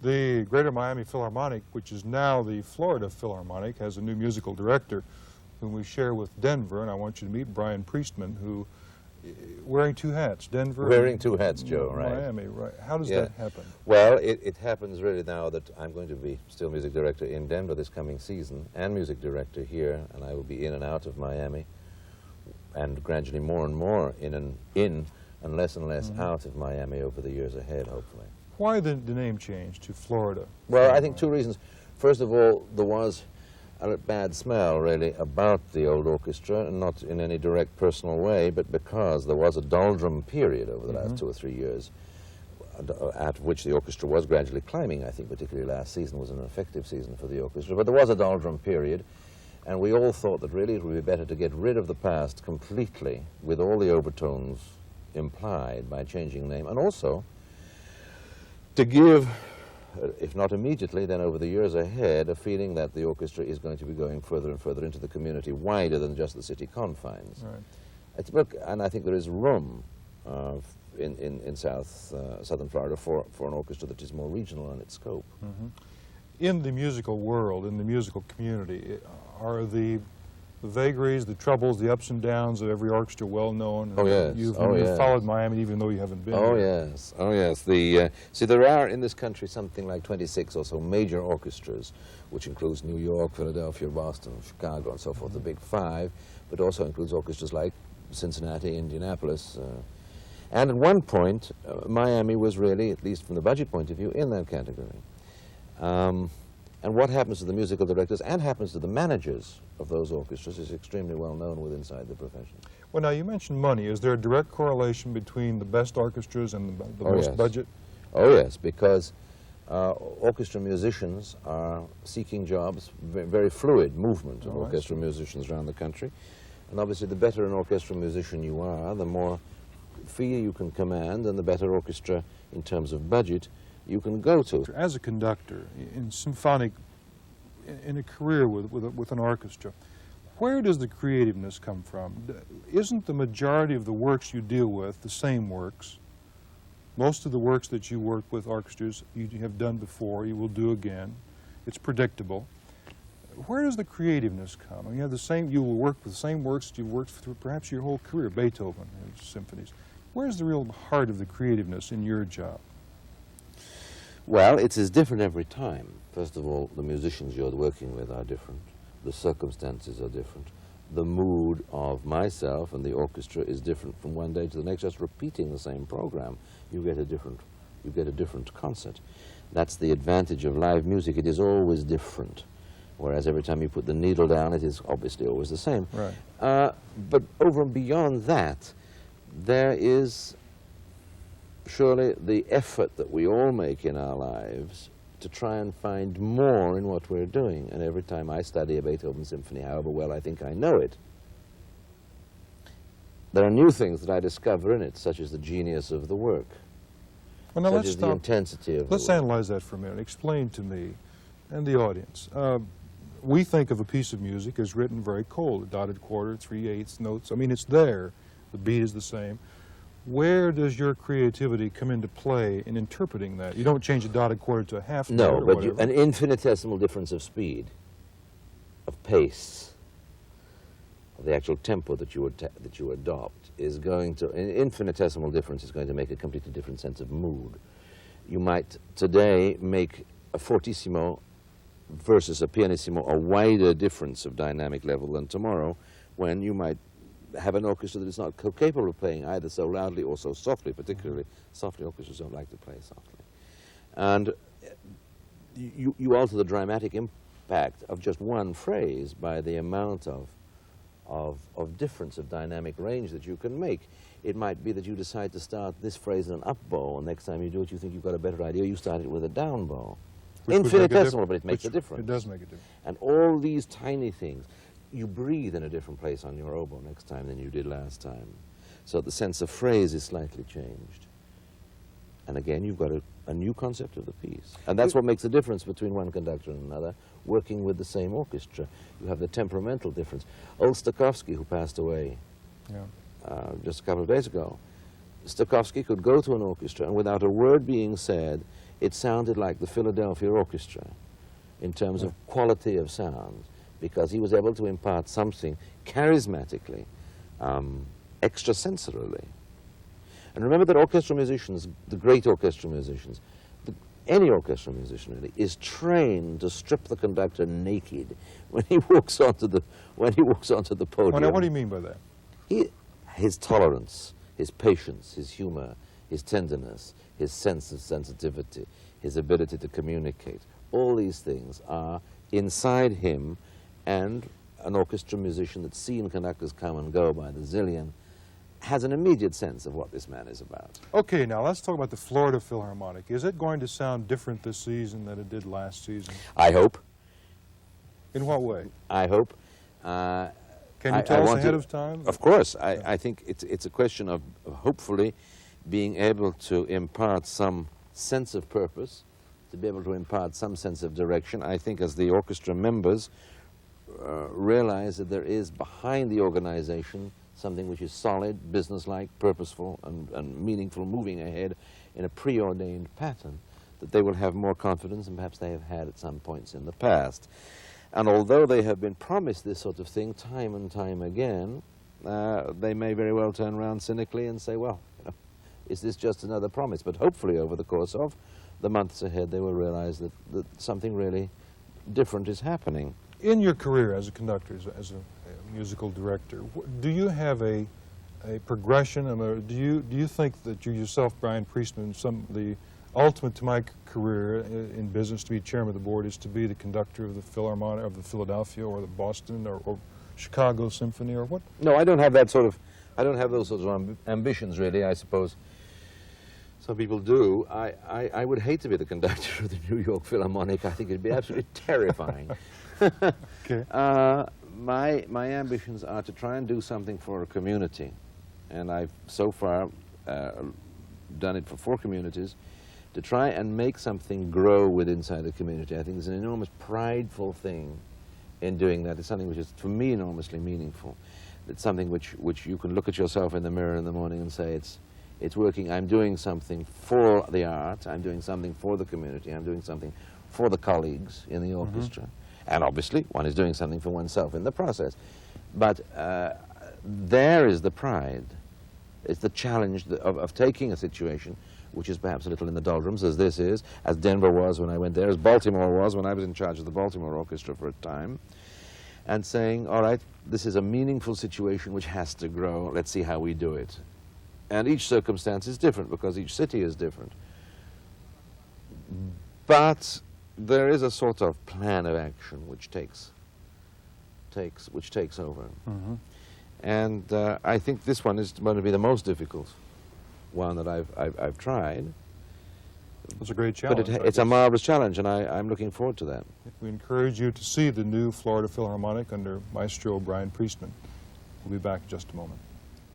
The Greater Miami Philharmonic, which is now the Florida Philharmonic, has a new musical director whom we share with Denver, and I want you to meet Brian Priestman, who wearing two hats, Denver. Wearing two hats, Joe, right. Miami, right. How does that happen? Well, it happens really now that I'm going to be still music director in Denver this coming season, and music director here, and I will be in and out of Miami, and gradually more and more in and less out of Miami over the years ahead, hopefully. Why the name change to Florida? Well, I think two reasons. First of all, there was a bad smell, really, about the old orchestra, and not in any direct personal way, but because there was a doldrum period over the last 2 or 3 years, at which the orchestra was gradually climbing. I think particularly last season was an effective season for the orchestra, but there was a doldrum period, and we all thought that really it would be better to get rid of the past completely, with all the overtones implied by changing name, and also to give, if not immediately, then over the years ahead, a feeling that the orchestra is going to be going further and further into the community, wider than just the city confines. Right. Look, and I think there is room in southern Florida for an orchestra that is more regional in its scope. In the musical world, in the musical community, are the vagaries, the troubles, the ups and downs of every orchestra well known? Oh, yes. You've followed Miami even though you haven't been Oh, there. yes. Oh, yes. See, there are in this country something like 26 or so major orchestras, which includes New York, Philadelphia, Boston, Chicago, and so forth, the big five, but also includes orchestras like Cincinnati, Indianapolis. And at one point, Miami was really, at least from the budget point of view, in that category. And what happens to the musical directors and happens to the managers of those orchestras is extremely well known within the profession. Well, now, you mentioned money. Is there a direct correlation between the best orchestras and the most budget? Oh, yes, because orchestra musicians are seeking jobs, very fluid movement of orchestra musicians around the country. And obviously, the better an orchestra musician you are, the more fee you can command, and the better orchestra in terms of budget you can go to. As a conductor in symphonic, in a career with an orchestra, where does the creativeness come from? Isn't the majority of the works you deal with the same works? Most of the works that you work with orchestras you have done before, you will do again. It's predictable. Where does the creativeness come? I mean, you will work with the same works that you've worked through perhaps your whole career, Beethoven, symphonies. Where's the real heart of the creativeness in your job? Well, it's as different every time. First of all, the musicians you're working with are different. The circumstances are different. The mood of myself and the orchestra is different from one day to the next. Just repeating the same program, you get a different concert. That's the advantage of live music. It is always different. Whereas every time you put the needle down, it is obviously always the same. Right. But over and beyond that, there is surely the effort that we all make in our lives to try and find more in what we're doing. And every time I study a Beethoven symphony, however well I think I know it, there are new things that I discover in it, such as the genius of the work, well, now such as the intensity of the work. Let's analyze that for a minute. Explain to me and the audience. We think of a piece of music as written very cold, a dotted quarter, 3/8 notes. I mean, it's there. The beat is the same. Where does your creativity come into play in interpreting that? You don't change a dotted quarter to a half note or but whatever. an infinitesimal difference of speed, of pace, of the actual tempo that you adopt is going to, an infinitesimal difference is going to make a completely different sense of mood. You might today make a fortissimo versus a pianissimo a wider difference of dynamic level than tomorrow, when you might have an orchestra that is not capable of playing either so loudly or so softly. Particularly softly, orchestras don't like to play softly. And you alter the dramatic impact of just one phrase by the amount of difference of dynamic range that you can make. It might be that you decide to start this phrase in an up bow, and next time you do it, you think you've got a better idea, you start it with a down bow. Infinitesimal, but it makes a difference. It does make a difference. And all these tiny things, you breathe in a different place on your oboe next time than you did last time. So the sense of phrase is slightly changed. And again, you've got a new concept of the piece. And that's what makes the difference between one conductor and another, working with the same orchestra. You have the temperamental difference. Old Stokowski, who passed away just a couple of days ago, Stokowski could go to an orchestra and without a word being said, it sounded like the Philadelphia Orchestra in terms of quality of sound, because he was able to impart something charismatically, extrasensorily. And remember that orchestral musicians, the great orchestral musicians, any orchestral musician really, is trained to strip the conductor naked when he walks onto the podium. Now, what do you mean by that? His tolerance, his patience, his humor, his tenderness, his sense of sensitivity, his ability to communicate, all these things are inside him, and an orchestra musician that's seen conductors come and go by the zillion has an immediate sense of what this man is about. Okay, now let's talk about the Florida Philharmonic. Is it going to sound different this season than it did last season? I hope. In what way? I hope. Can you tell us ahead of time? Of course. I think it's a question of hopefully being able to impart some sense of purpose, to be able to impart some sense of direction. I think as the orchestra members realize that there is behind the organization something which is solid, businesslike, purposeful, and meaningful, moving ahead in a preordained pattern, that they will have more confidence than perhaps they have had at some points in the past. And although they have been promised this sort of thing time and time again, they may very well turn around cynically and say, well, is this just another promise? But hopefully over the course of the months ahead, they will realize that something really different is happening. In your career as a conductor, as a musical director, do you have a progression? Do you think that you yourself, Brian Priestman, the ultimate to my career in business to be chairman of the board is to be the conductor of the Philharmonic, of the Philadelphia or the Boston or Chicago Symphony, or what? No, I don't have that sort of, I don't have those sorts of ambitions really, I suppose. Some people do. I would hate to be the conductor of the New York Philharmonic. I think it'd be absolutely terrifying. Okay. My ambitions are to try and do something for a community, and I've so far done it for 4 communities, to try and make something grow inside the community. I think there's an enormous prideful thing in doing that. It's something which is, for me, enormously meaningful. It's something which you can look at yourself in the mirror in the morning and say, it's working. I'm doing something for the art. I'm doing something for the community. I'm doing something for the colleagues in the orchestra. And obviously, one is doing something for oneself in the process. But there is the pride. It's the challenge of taking a situation which is perhaps a little in the doldrums, as this is, as Denver was when I went there, as Baltimore was when I was in charge of the Baltimore Orchestra for a time, and saying, all right, this is a meaningful situation which has to grow. Let's see how we do it. And each circumstance is different because each city is different. But there is a sort of plan of action which takes over. And I think this one is going to be the most difficult one that I've tried. It's a great challenge. But it's a marvelous challenge, and I'm looking forward to that. We encourage you to see the new Florida Philharmonic under Maestro Brian Priestman. We'll be back in just a moment.